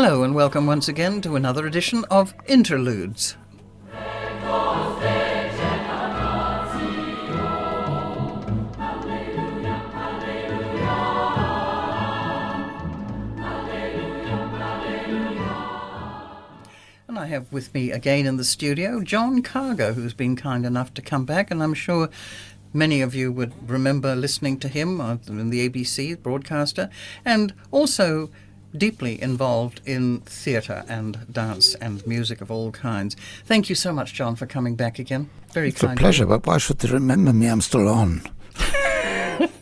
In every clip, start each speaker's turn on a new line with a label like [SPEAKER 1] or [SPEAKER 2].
[SPEAKER 1] Hello and welcome once again to another edition of Interludes. And I have with me again in the studio John Cargher, who's been kind enough to come back, and I'm sure many of you would remember listening to him in the ABC broadcaster, and also deeply involved in theatre and dance and music of all kinds. Thank you so much, John, for coming back again. Very kind.
[SPEAKER 2] It's a pleasure, but why should they remember me? I'm still on.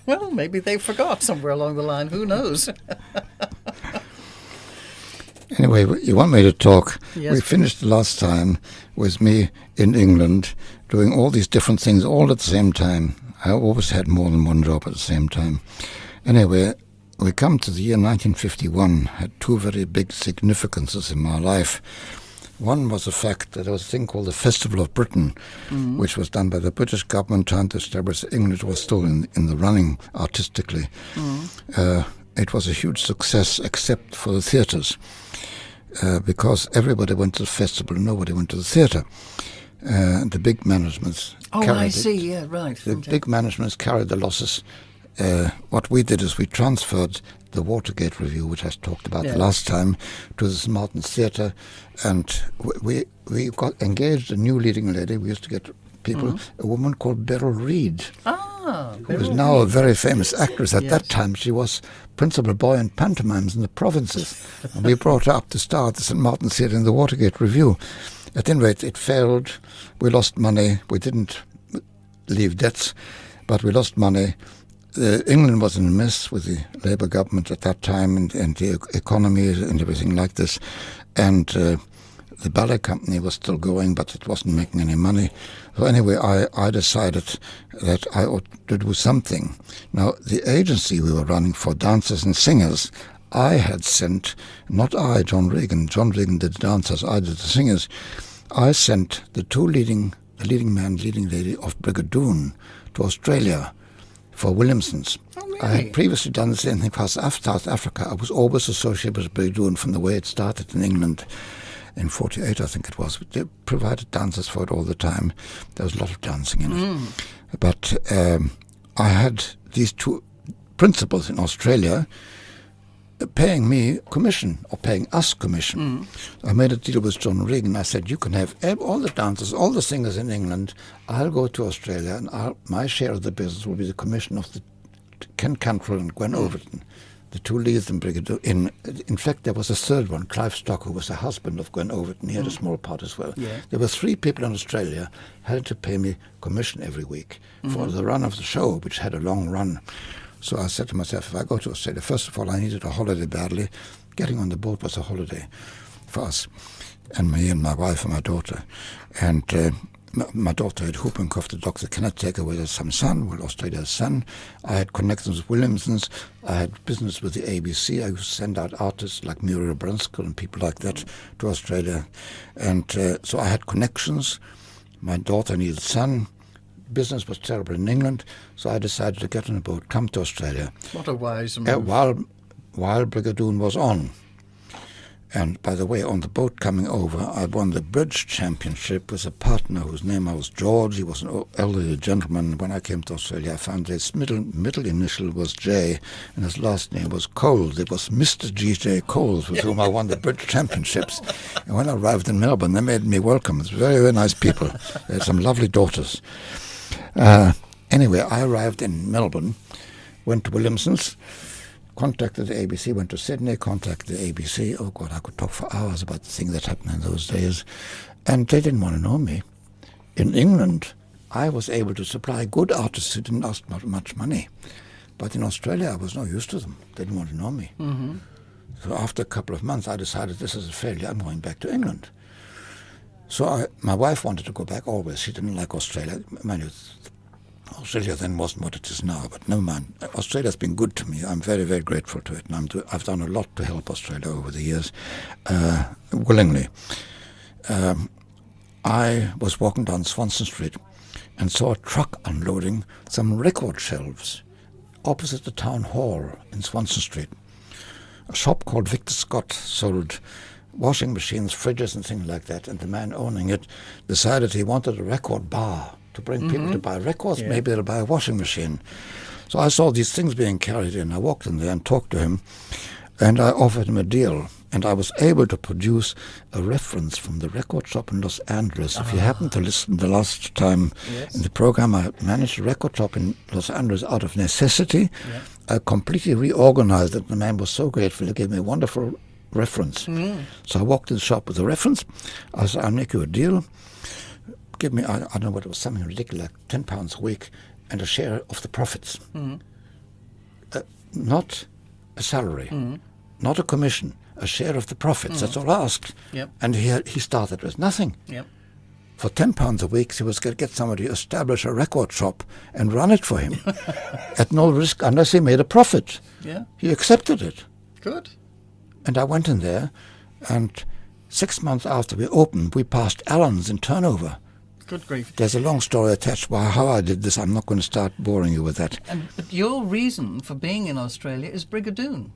[SPEAKER 1] Well, maybe they forgot somewhere along the line. Who knows?
[SPEAKER 2] Anyway, you want me to talk?
[SPEAKER 1] Yes.
[SPEAKER 2] We finished the last time with me in England doing all these different things all at the same time. I always had more than one job at the same time. Anyway, we come to the year 1951, had two very big significances in my life. One was the fact that there was a thing called the Festival of Britain, which was done by the British government trying to establish England was still in the running artistically. It was a huge success except for the theatres, because everybody went to the festival and nobody went to the theatre. The big managements big managements carried the losses. What we did is we transferred the Watergate Review, which I talked about the last time, to the St. Martin's Theatre, and we got engaged a new leading lady. We used to get people, a woman called Beryl Reid, who is now a very famous actress. At that time, she was principal boy in pantomimes in the provinces, and we brought her up to star at the St. Martin's Theatre in the Watergate Review. At any rate, it failed. We lost money. We didn't leave debts, but we lost money. England was in a mess with the Labour government at that time and the economy and everything like this. And the ballet company was still going, but it wasn't making any money. So anyway, I decided that I ought to do something. Now, the agency we were running for dancers and singers, I had sent, not I, John Regan. John Regan did the dancers, I did the singers. I sent the leading lady of Brigadoon to Australia for Williamson's.
[SPEAKER 1] Oh, really?
[SPEAKER 2] I had previously done the same thing for South Africa. I was always associated with Brigadoon from the way it started in England in 48, I think it was. They provided dancers for it all the time. There was a lot of dancing in it. But I had these two principals in Australia paying me commission, or paying us commission. I made a deal with John Regan. I said, you can have all the dancers, all the singers in England. I'll go to Australia, and my share of the business will be the commission of the Ken Cantrell and Gwen Overton, the two leads in Brigadier. In fact, there was a third one, Clive Stock, who was the husband of Gwen Overton. He had a small part as well. Yeah. There were three people in Australia had to pay me commission every week for the run of the show, which had a long run. So I said to myself, if I go to Australia, first of all, I needed a holiday badly. Getting on the boat was a holiday for us, and me and my wife and my daughter. And my daughter had whooping cough. The doctor cannot take away some son. Well, Australia's son. I had connections with Williamson's. I had business with the ABC. I used to send out artists like Muriel Brunskill and people like that to Australia. And so I had connections. My daughter needed a son. Business was terrible in England, so I decided to get on a boat, come to Australia.
[SPEAKER 1] What a wise move.
[SPEAKER 2] While Brigadoon was on. And by the way, on the boat coming over, I won the bridge championship with a partner whose name was George. He was an elderly gentleman. When I came to Australia, I found his middle initial was J, and his last name was Coles. It was Mr. G.J. Coles, with whom I won the bridge championships. And when I arrived in Melbourne, they made me welcome. It's very, very nice people. They had some lovely daughters. Anyway, I arrived in Melbourne, went to Williamson's, contacted the ABC, went to Sydney, contacted the ABC. Oh, God, I could talk for hours about the thing that happened in those days. And they didn't want to know me. In England, I was able to supply good artists who didn't ask much money. But in Australia, I was no use to them. They didn't want to know me. So after a couple of months, I decided this is a failure. I'm going back to England. So my wife wanted to go back always. She didn't like Australia. Mind you, Australia then wasn't what it is now, but never mind. Australia's been good to me. I'm very, very grateful to it, and I've done a lot to help Australia over the years, willingly. I was walking down Swanston Street and saw a truck unloading some record shelves opposite the town hall in Swanston Street. a shop called Victor Scott sold washing machines, fridges and things like that, and the man owning it decided he wanted a record bar to bring people to buy records.
[SPEAKER 1] Yeah.
[SPEAKER 2] Maybe they'll buy a washing machine. So I saw these things being carried in. I walked in there and talked to him, and I offered him a deal. And I was able to produce a reference from the record shop in Los Angeles. If you happen to listen the last time in the program, I managed a record shop in Los Angeles out of necessity.
[SPEAKER 1] Yeah.
[SPEAKER 2] I completely reorganized it. The man was so grateful. He gave me a wonderful reference. So I walked in the shop with a reference. I said, I'll make you a deal. Give me, I don't know what it was, something ridiculous, like £10 a week and a share of the profits. Not a salary, not a commission. A share of the profits. That's all I asked.
[SPEAKER 1] Yep.
[SPEAKER 2] And he started with nothing.
[SPEAKER 1] Yep.
[SPEAKER 2] For £10 a week, he was going to get somebody to establish a record shop and run it for him at no risk unless he made a profit.
[SPEAKER 1] Yeah.
[SPEAKER 2] He accepted it.
[SPEAKER 1] Good.
[SPEAKER 2] And I went in there, and 6 months after we opened, we passed Allen's in turnover.
[SPEAKER 1] Good grief.
[SPEAKER 2] There's a long story attached how I did this. I'm not going to start boring you with that.
[SPEAKER 1] But your reason for being in Australia is Brigadoon.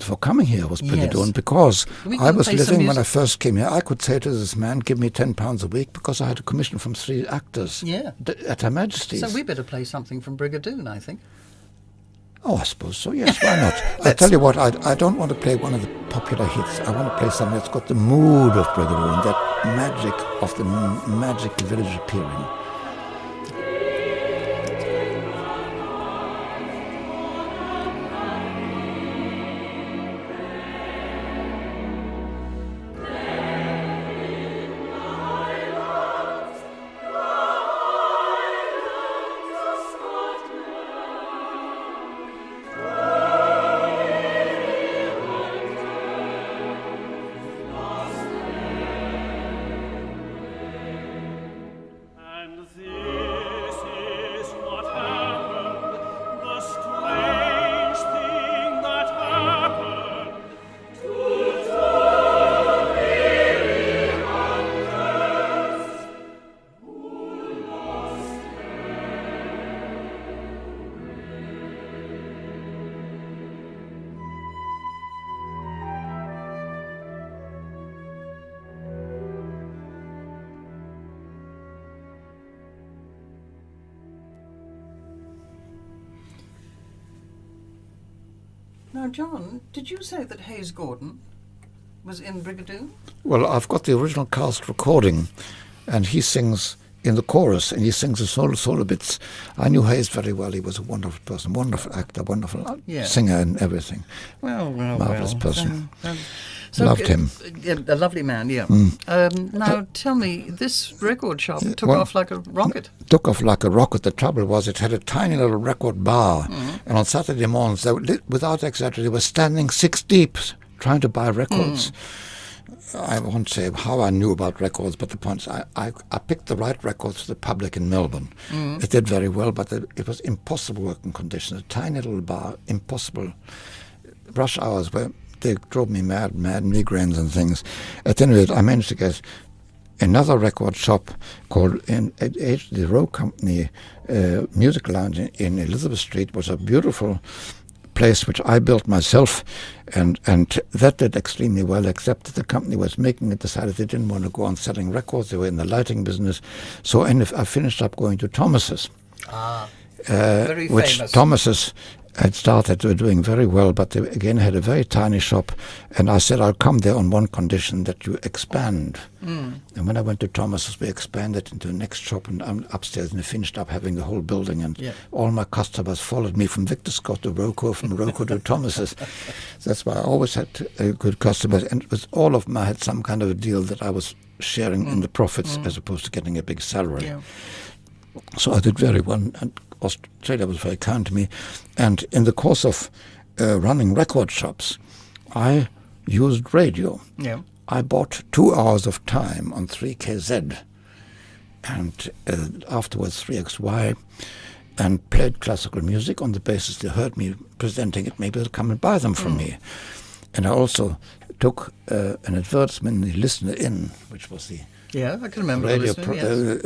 [SPEAKER 2] For coming here was Brigadoon
[SPEAKER 1] Yes.
[SPEAKER 2] because
[SPEAKER 1] We
[SPEAKER 2] I
[SPEAKER 1] can
[SPEAKER 2] was
[SPEAKER 1] play some
[SPEAKER 2] living when I
[SPEAKER 1] music.
[SPEAKER 2] first came here. I could say to this man, give me £10 a week because I had a commission from 3 actors
[SPEAKER 1] Yeah.
[SPEAKER 2] at Her Majesty's.
[SPEAKER 1] So we better play something from Brigadoon, I think.
[SPEAKER 2] Oh, I suppose so, yes, why not? I tell you what, I don't want to play one of the popular hits. I want to play something that's got the mood of Brigadoon, that magic of the magic village appearing.
[SPEAKER 3] And this is what happened, the strange thing that happened to the weary hunters who lost
[SPEAKER 1] Now, John, did you say that Hayes Gordon was in Brigadoon?
[SPEAKER 2] Well, I've got the original cast recording, and he sings in the chorus, and he sings the solo bits. I knew Hayes very well. He was a wonderful person, wonderful actor, wonderful
[SPEAKER 1] Yeah.
[SPEAKER 2] singer and everything.
[SPEAKER 1] Well,
[SPEAKER 2] Marvellous person.
[SPEAKER 1] So,
[SPEAKER 2] Loved him.
[SPEAKER 1] Yeah, a lovely man, yeah. Now, tell me, this record shop took
[SPEAKER 2] well-
[SPEAKER 1] off like a rocket.
[SPEAKER 2] Took off like a rocket. The trouble was it had a tiny little record bar, and on Saturday mornings, they were, without exaggerating, they were standing 6 deep trying to buy records. I won't say how I knew about records, but the point is I picked the right records for the public in Melbourne. It did very well, but it was impossible working conditions. A tiny little bar, impossible. Rush hours were, they drove me mad, migraines and things. At any rate, I managed to get another record shop called the Row Company Music Lounge in Elizabeth Street. Was a beautiful place which I built myself, and that did extremely well, except that the company was making it, decided they didn't want to go on selling records. They were in the lighting business. So I finished up going to Thomas's,
[SPEAKER 1] Very
[SPEAKER 2] which
[SPEAKER 1] famous.
[SPEAKER 2] Thomas's had started doing very well, but they again had a very tiny shop, and I said I'll come there on one condition, that you expand. And when I went to Thomas's, we expanded into the next shop, and I'm upstairs, and they finished up having the whole building, and
[SPEAKER 1] Yeah.
[SPEAKER 2] all my customers followed me from Victor Scott to Rocco, from Rocco to Thomas's. That's why I always had good customers, and with all of them I had some kind of a deal that I was sharing in the profits as opposed to getting a big salary.
[SPEAKER 1] Yeah.
[SPEAKER 2] So I did very well, and Australia was very kind to me. And in the course of running record shops, I used radio.
[SPEAKER 1] Yeah.
[SPEAKER 2] I bought 2 hours of time on 3KZ, and afterwards 3XY, and played classical music on the basis they heard me presenting it. Maybe they'll come and buy them from me. And I also took an advertisement in the Listener In, which was the
[SPEAKER 1] Yeah, I can remember the
[SPEAKER 2] radio
[SPEAKER 1] listening,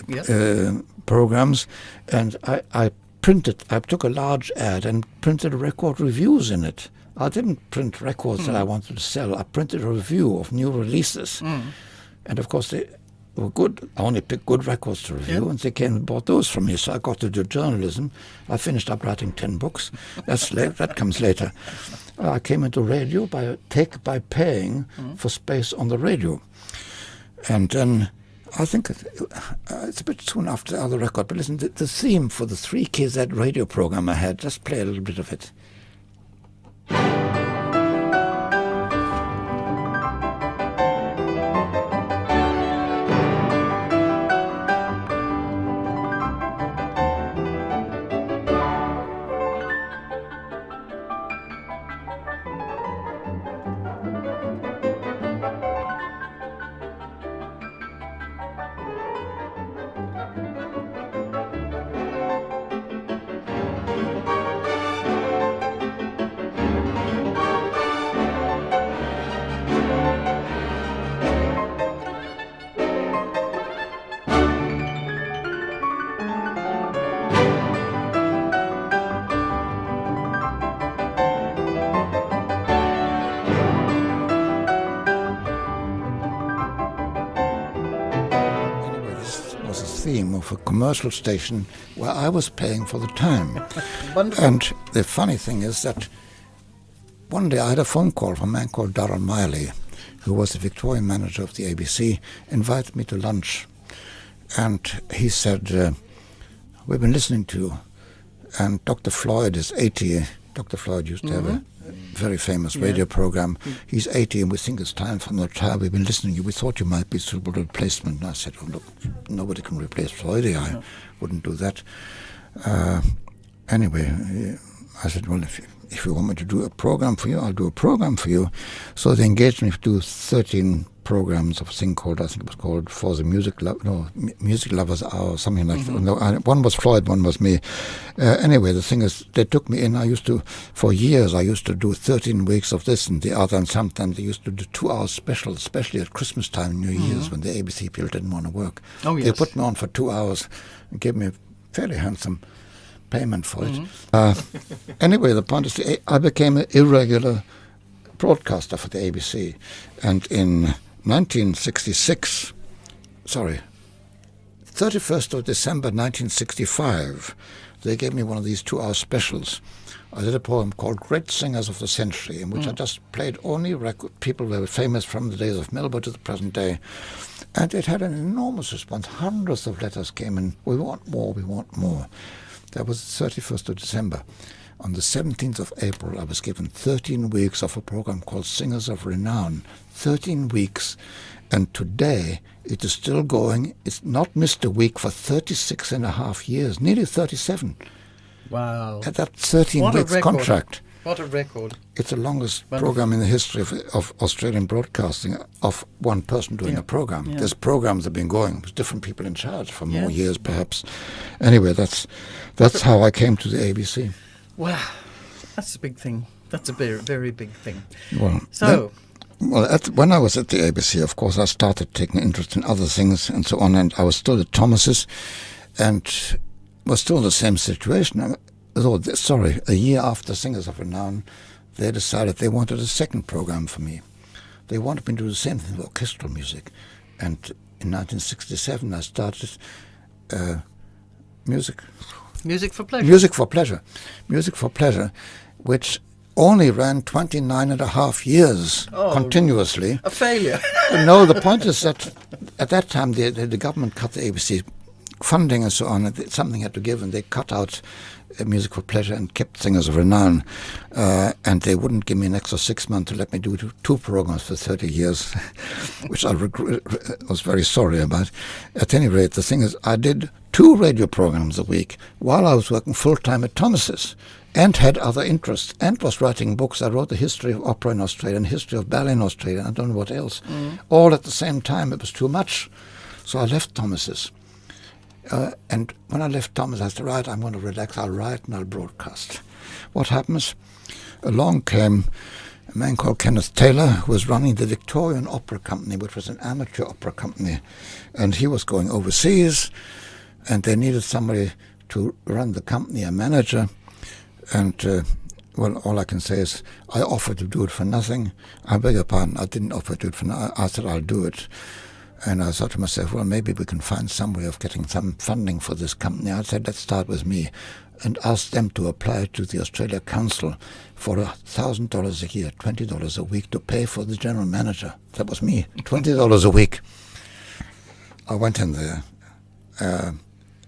[SPEAKER 1] yes. Yes.
[SPEAKER 2] programs, and I I took a large ad and printed record reviews in it. I didn't print records that I wanted to sell. I printed a review of new releases. And of course they were good. I only picked good records to review, and they came and bought those from me. So I got to do journalism. I finished up writing 10 books. That comes later. I came into radio by paying for space on the radio. And then I think it's a bit soon after the other record, but listen, the theme for the 3KZ radio program I had, just play a little bit of it. Theme of a commercial station where I was paying for the time. And the funny thing is that one day I had a phone call from a man called Darrell Miley, who was the Victorian manager of the ABC, invited me to lunch. And he said, we've been listening to you, and Dr. Floyd is 80. Dr. Floyd used to have a very famous radio program. He's 80 and we think it's time for him to retire. We've been listening to you. We thought you might be a suitable replacement. And I said, oh, look, nobody can replace Floyd. I wouldn't do that. Anyway, I said, well, if you want me to do a program for you, I'll do a program for you. So they engaged me to do 13 programs of a thing called, I think it was called For the Music Lovers Hour, or something like that. No, one was Floyd, one was me. Anyway, the thing is, they took me in. For years, I used to do 13 weeks of this and the other, and sometimes they used to do 2-hour specials, especially at Christmas time and New Year's when the ABC people didn't want to work.
[SPEAKER 1] Oh, yes.
[SPEAKER 2] They put me on for 2 hours and gave me a fairly handsome payment for it. Anyway, the point is, I became an irregular broadcaster for the ABC, and in 1966, 31st of December 1965, they gave me one of these 2-hour specials. I did a poem called Great Singers of the Century, in which I just played only people who were famous from the days of Melba to the present day. And it had an enormous response. Hundreds of letters came in. We want more, we want more. That was the 31st of December. On the 17th of April, I was given 13 weeks of a program called Singers of Renown. 13 weeks. And today, it is still going. It's not missed a week for 36 and a half years, nearly 37.
[SPEAKER 1] Wow.
[SPEAKER 2] At that 13 weeks contract.
[SPEAKER 1] What a record.
[SPEAKER 2] It's the longest program in the history of Australian broadcasting of one person doing a program. There's programs that have been going with different people in charge for more years, perhaps. Anyway, that's how I came to the ABC.
[SPEAKER 1] Wow, that's a big thing. That's a very, very big thing.
[SPEAKER 2] Well,
[SPEAKER 1] so...
[SPEAKER 2] when I was at the ABC, of course, I started taking interest in other things and so on, and I was still at Thomas's and was still in the same situation. A year after Singers of Renown, they decided they wanted a second program for me. They wanted me to do the same thing with orchestral music. And in 1967, I started Music for Pleasure, which only ran 29 and a half years continuously.
[SPEAKER 1] A failure.
[SPEAKER 2] No, the point is that at that time the government cut the ABC funding and so on, and something had to give, and they cut out Music for Pleasure and kept Singers of Renown, and they wouldn't give me an extra 6 months to let me do two programs for 30 years, which I was very sorry about. At any rate, the thing is, I did 2 radio programs a week while I was working full-time at Thomas's, and had other interests, and was writing books. I wrote the history of opera in Australia and history of ballet in Australia, and I don't know what else. All at the same time. It was too much. So I left Thomas's. And when I left Thomas, I said, right, I'm going to relax. I'll write and I'll broadcast. What happens? Along came a man called Kenneth Taylor, who was running the Victorian Opera Company, which was an amateur opera company. And he was going overseas, and they needed somebody to run the company, a manager, and well, all I can say is I offered to do it for nothing. I beg your pardon, I didn't offer to do it for nothing. I said I'll do it. And I thought to myself, well, maybe we can find some way of getting some funding for this company. I said, let's start with me, and asked them to apply to the Australia Council for $1,000 a year, $20 a week to pay for the general manager. That was me, $20 a week. I went in there.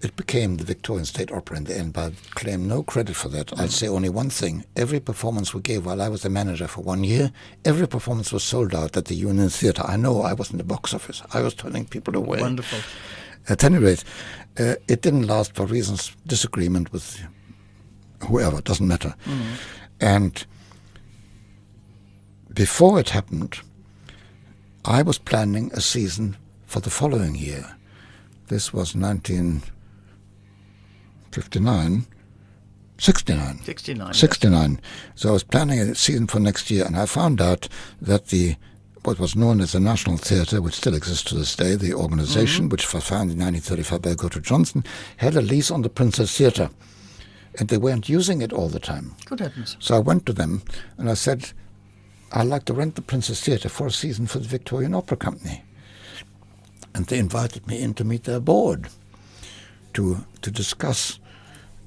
[SPEAKER 2] It became the Victorian State Opera in the end, but I claim no credit for that. I'd say only one thing. Every performance we gave while I was the manager for 1 year, every performance was sold out at the Union Theatre. I know I was in the box office. I was turning people away.
[SPEAKER 1] Wonderful.
[SPEAKER 2] At any rate, it didn't last for reasons, disagreement with whoever, doesn't matter. And before it happened, I was planning a season for the following year. This was 1969. 69. So I was planning a season for next year, and I found out that what was known as the National Theatre, which still exists to this day, the organization, which was founded in 1935 by Gertrude Johnson, had a lease on the Princess Theatre, and they weren't using it all the time.
[SPEAKER 1] Good heavens.
[SPEAKER 2] So I went to them, and I said, I'd like to rent the Princess Theatre for a season for the Victorian Opera Company. And they invited me in to meet their board to discuss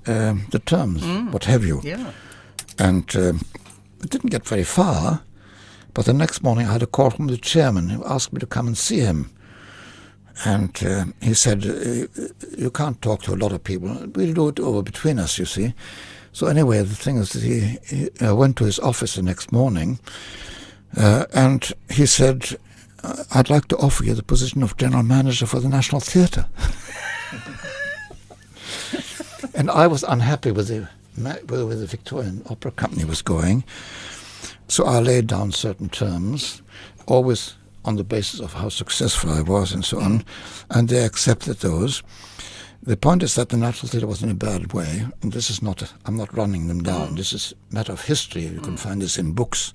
[SPEAKER 2] the terms, what have you.
[SPEAKER 1] Yeah.
[SPEAKER 2] And it didn't get very far, but the next morning I had a call from the chairman who asked me to come and see him. And he said, you can't talk to a lot of people. We'll do it over between us, you see. So anyway, the thing is that he went to his office the next morning, and he said, I'd like to offer you the position of general manager for the National Theatre. And I was unhappy with where the Victorian Opera Company was going. So I laid down certain terms, always on the basis of how successful I was and so on, and they accepted those. The point is that the National Theatre was in a bad way, and this is not, I'm not running them down, this is a matter of history, you can find this in books.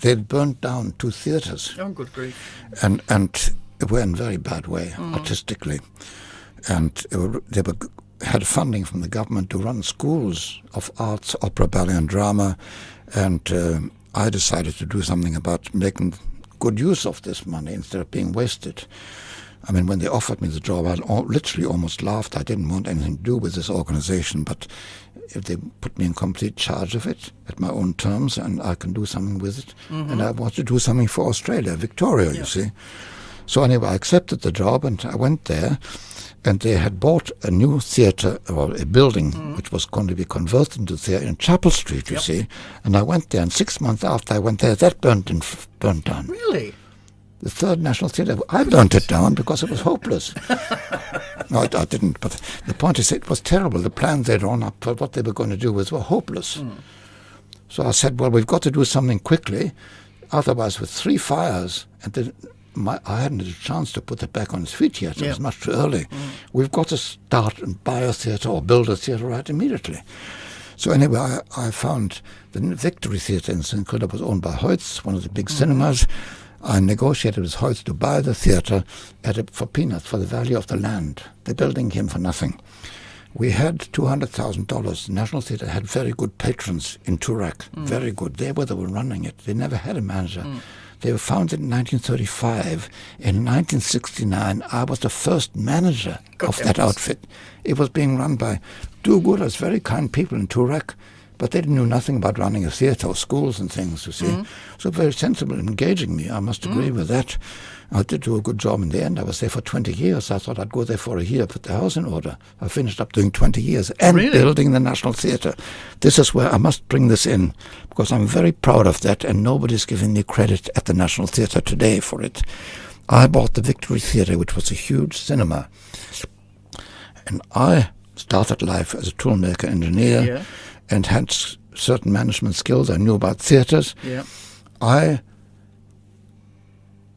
[SPEAKER 2] They'd burnt down 2 theatres.
[SPEAKER 1] Oh, good grief.
[SPEAKER 2] And were in a very bad way, artistically. And they had funding from the government to run schools of arts, opera, ballet and drama, and I decided to do something about making good use of this money instead of being wasted. I mean, when they offered me the job, I literally almost laughed. I didn't want anything to do with this organization, but if they put me in complete charge of it at my own terms and I can do something with it, and I want to do something for Australia, Victoria, you see. So anyway, I accepted the job and I went there, and they had bought a new theatre, or a building, which was going to be converted into theatre in Chapel Street, you see. And I went there, and 6 months after I went there, that burnt down.
[SPEAKER 1] Really?
[SPEAKER 2] The Third National Theatre, I burnt it down because it was hopeless. No, I didn't, but the point is it was terrible. The plans they'd drawn up for what they were going to do were hopeless. So I said, well, we've got to do something quickly, otherwise with 3 fires, and then I hadn't had a chance to put it back on its feet yet. It was much too early. We've got to start and buy a theatre or build a theatre right immediately. So anyway, I found the Victory Theatre in St Kilda was owned by Hoyts, one of the big cinemas. I negotiated with Hoyts to buy the theatre for peanuts, for the value of the land. The building came for nothing. We had $200,000. The National Theatre had very good patrons in Toorak, very good. They were running it. They never had a manager. They were founded in 1935. In 1969, I was the first manager of that outfit. It was being run by do-gooders, very kind people in Toorak, but they knew nothing about running a theatre or schools and things, you see. So very sensible in engaging me, I must agree with that. I did do a good job in the end. I was there for 20 years. I thought I'd go there for a year, put the house in order. I finished up doing 20 years and building the National Theatre. This is where I must bring this in, because I'm very proud of that, and nobody's giving me credit at the National Theatre today for it. I bought the Victory Theatre, which was a huge cinema, and I started life as a toolmaker engineer and had certain management skills. I knew about theatres. I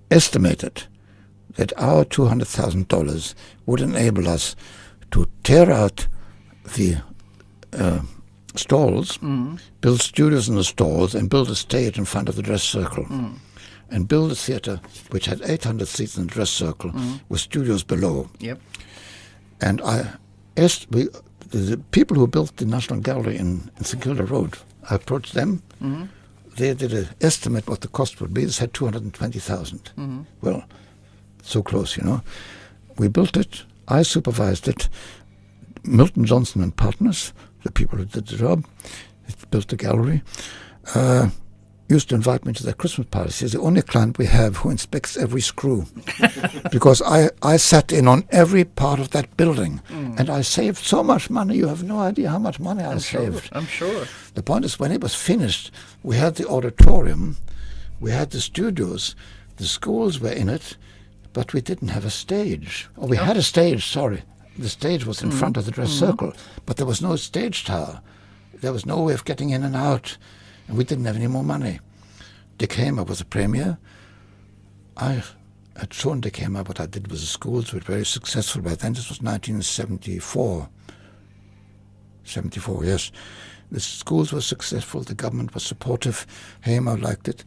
[SPEAKER 2] estimated that our $200,000 would enable us to tear out the stalls, build studios in the stalls, and build a stage in front of the dress circle, and build a theatre which had 800 seats in the dress circle with studios below. And the people who built the National Gallery in St Kilda Road, I approached them.
[SPEAKER 1] Mm-hmm.
[SPEAKER 2] They did an estimate what the cost would be. They said 220,000.
[SPEAKER 1] Mm-hmm.
[SPEAKER 2] Well, so close, you know. We built it. I supervised it. Milton Johnson and Partners, the people who did the job, built the gallery, used to invite me to their Christmas parties. He's the only client we have who inspects every screw. Because I sat in on every part of that building. And I saved so much money. You have no idea how much money I saved.
[SPEAKER 1] I'm sure.
[SPEAKER 2] The point is, when it was finished, we had the auditorium, we had the studios, the schools were in it, but we didn't have a stage. Or we had a stage, sorry. The stage was in front of the dress circle, but there was no stage tower. There was no way of getting in and out, and we didn't have any more money. Dick Hehr was a premier. I had shown Dick Hehr what I did with the schools. We were very successful by then. This was 1974. 74, yes. The schools were successful. The government was supportive. Hehr liked it.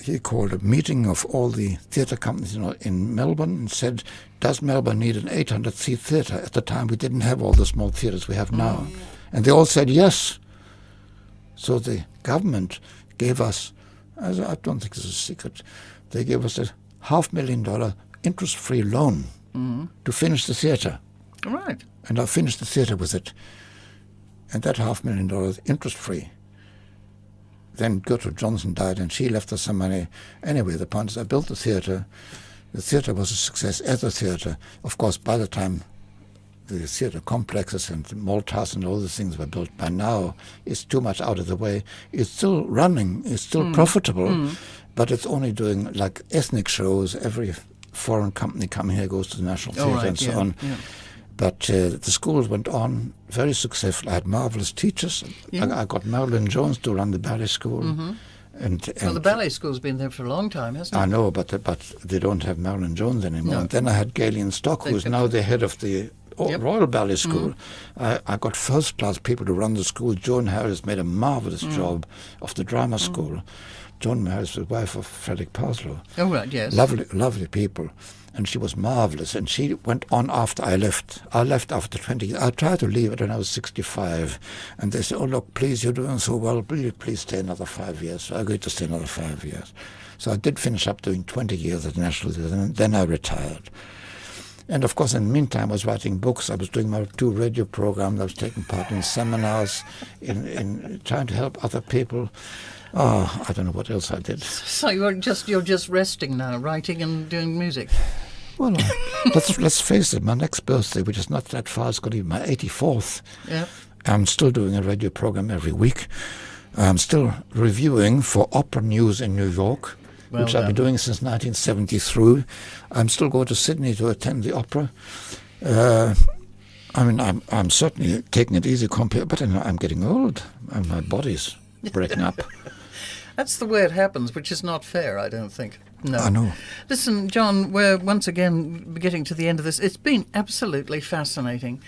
[SPEAKER 2] He called a meeting of all the theatre companies in Melbourne and said, does Melbourne need an 800-seat theatre? At the time, we didn't have all the small theatres we have now. And they all said yes. So the government gave us, I don't think this is a secret, they gave us a $500,000 interest-free loan to finish the theatre.
[SPEAKER 1] Right.
[SPEAKER 2] And I finished the theatre with it. And that $500,000 interest-free. Then Gertrude Johnson died and she left us some money. Anyway, the point is I built the theatre. The theatre was a success as a theatre. Of course, by the time the theatre complexes and the Malthouse and all these things were built, by now it's too much out of the way. It's still running, it's still profitable, but it's only doing like ethnic shows. Every foreign company coming here goes to the National Theatre and so on. Yeah. But the schools went on very successful. I had marvelous teachers. I got Marilyn Jones to run the ballet school. And
[SPEAKER 1] well, the ballet school's been there for a long time, hasn't it?
[SPEAKER 2] I know, but they don't have Marilyn Jones anymore. No. And then I had Galen Stock, who's now the head of the Royal Ballet School. I got first-class people to run the school. Joan Harris made a marvelous job of the drama school. Joan Harris was the wife of Frederick Parslow.
[SPEAKER 1] Oh, right, yes.
[SPEAKER 2] Lovely people. And she was marvelous. And she went on after I left. I left after 20 years. I tried to leave it when I was 65. And they said, oh, look, please, you're doing so well. Please stay another 5 years. So I agreed to stay another 5 years. So I did finish up doing 20 years at the National Theatre, and then I retired. And, of course, in the meantime, I was writing books. I was doing my 2 radio programs. I was taking part in seminars, in trying to help other people. Oh, I don't know what else I did.
[SPEAKER 1] So you're just resting now, writing and doing music?
[SPEAKER 2] Well, let's face it, my next birthday, which is not that far, it's going to be my 84th.
[SPEAKER 1] Yeah. I'm
[SPEAKER 2] still doing a radio program every week. I'm still reviewing for Opera News in New York, which I've been doing since 1973. I'm still going to Sydney to attend the opera. I'm certainly taking it easy compared, but I'm getting old and my body's breaking up.
[SPEAKER 1] That's the way it happens, which is not fair, I don't think. No.
[SPEAKER 2] I know.
[SPEAKER 1] Listen, John, we're once again getting to the end of this. It's been absolutely fascinating.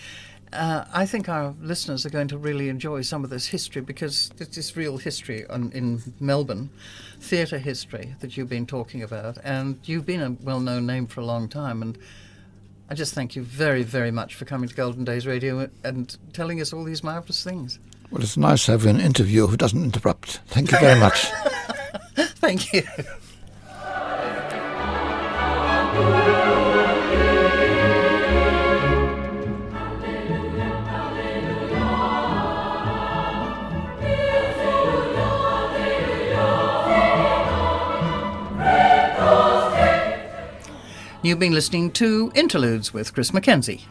[SPEAKER 1] I think our listeners are going to really enjoy some of this history because it is real history in Melbourne, theatre history that you've been talking about. And you've been a well-known name for a long time. And I just thank you very, very much for coming to Golden Days Radio and telling us all these marvellous things.
[SPEAKER 2] Well, it's nice having an interviewer who doesn't interrupt. Thank you very much.
[SPEAKER 1] Thank you. You've been listening to Interludes with Chris Mackenzie.